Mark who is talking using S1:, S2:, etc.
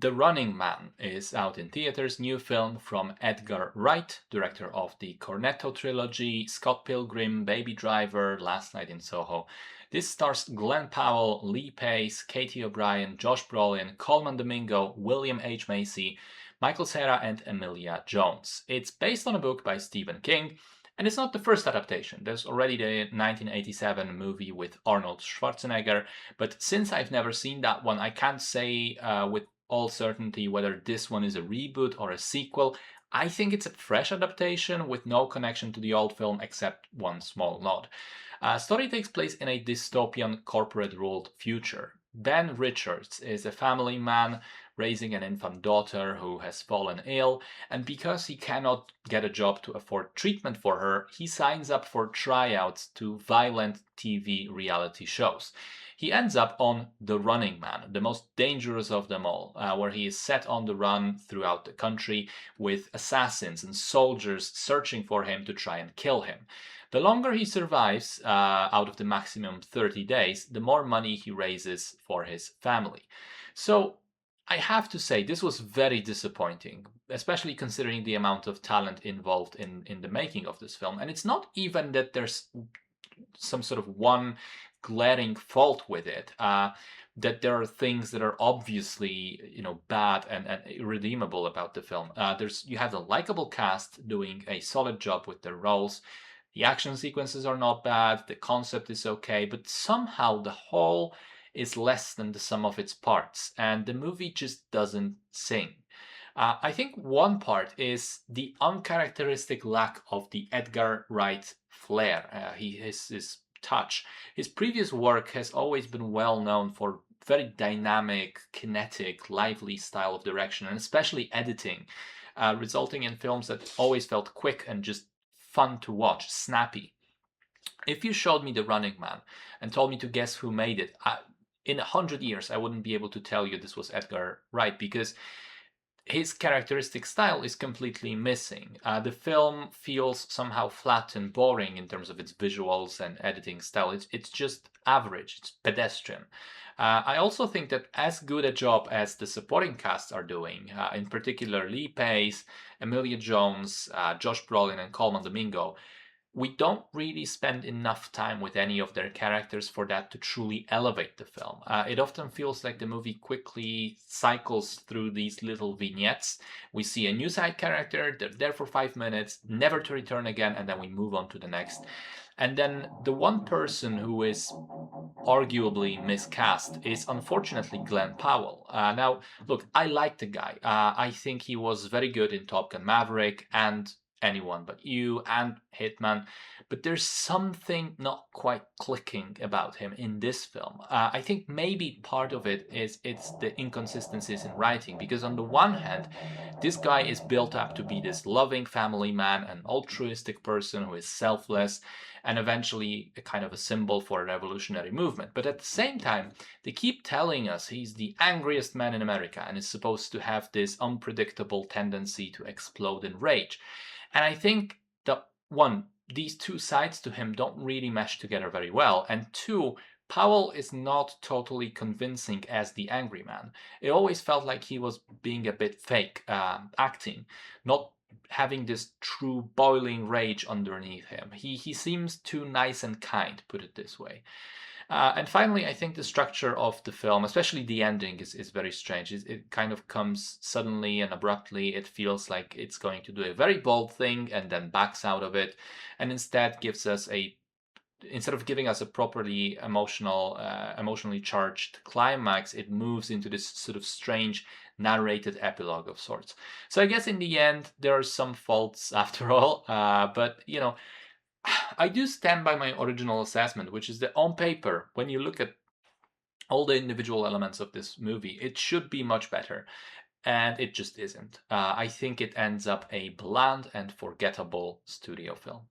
S1: The Running Man is out in theaters, new film from Edgar Wright, director of the Cornetto trilogy, Scott Pilgrim, Baby Driver, Last Night in Soho. This stars Glenn Powell, Lee Pace, Katie O'Brien, Josh Brolin, Colman Domingo, William H. Macy, Michael Cera, and Emilia Jones. It's based on a book by Stephen King, and it's not the first adaptation. There's already the 1987 movie with Arnold Schwarzenegger, but since I've never seen that one, I can't say with all certainty whether this one is a reboot or a sequel. I think it's a fresh adaptation with no connection to the old film except one small nod. Story takes place in a dystopian corporate-ruled future. Ben Richards is a family man raising an infant daughter who has fallen ill, and because he cannot get a job to afford treatment for her, he signs up for tryouts to violent TV reality shows. He ends up on The Running Man, the most dangerous of them all, where he is set on the run throughout the country with assassins and soldiers searching for him to try and kill him. The longer he survives, out of the maximum 30 days, the more money he raises for his family. So I have to say, this was very disappointing, especially considering the amount of talent involved in the making of this film. And it's not even that there's some sort of one glaring fault with it, that there are things that are obviously, bad and irredeemable about the film. You have a likable cast doing a solid job with their roles. The action sequences are not bad, the concept is okay, but somehow the whole is less than the sum of its parts, and the movie just doesn't sing. I think one part is the uncharacteristic lack of the Edgar Wright flair, his touch. His previous work has always been well known for very dynamic, kinetic, lively style of direction, and especially editing, resulting in films that always felt quick and just fun to watch, snappy. If you showed me The Running Man and told me to guess who made it, in 100 years I wouldn't be able to tell you this was Edgar Wright, because his characteristic style is completely missing. The film feels somehow flat and boring in terms of its visuals and editing style. It's just average, it's pedestrian. I also think that as good a job as the supporting cast are doing, in particular Lee Pace, Emilia Jones, Josh Brolin, and Colman Domingo, we don't really spend enough time with any of their characters for that to truly elevate the film. It often feels like the movie quickly cycles through these little vignettes. We see a new side character, they're there for 5 minutes, never to return again, and then we move on to the next. And then the one person who is arguably miscast is unfortunately Glenn Powell. Now, look, I like the guy. I think he was very good in Top Gun Maverick and Anyone But You and Hitman, but there's something not quite clicking about him in this film. I think maybe part of it's the inconsistencies in writing, because on the one hand, this guy is built up to be this loving family man, an altruistic person who is selfless, and eventually a kind of a symbol for a revolutionary movement. But at the same time, they keep telling us he's the angriest man in America and is supposed to have this unpredictable tendency to explode in rage. And I think that, one, these two sides to him don't really mesh together very well, and two, Powell is not totally convincing as the angry man. It always felt like he was being a bit fake, acting, not having this true boiling rage underneath him. He seems too nice and kind, put it this way. And finally, I think the structure of the film, especially the ending, is very strange. It kind of comes suddenly and abruptly. It feels like it's going to do a very bold thing and then backs out of it, and instead instead of giving us a properly emotionally charged climax, it moves into this sort of strange narrated epilogue of sorts. So I guess in the end, there are some faults after all, but I do stand by my original assessment, which is that on paper, when you look at all the individual elements of this movie, it should be much better. And it just isn't. I think it ends up a bland and forgettable studio film.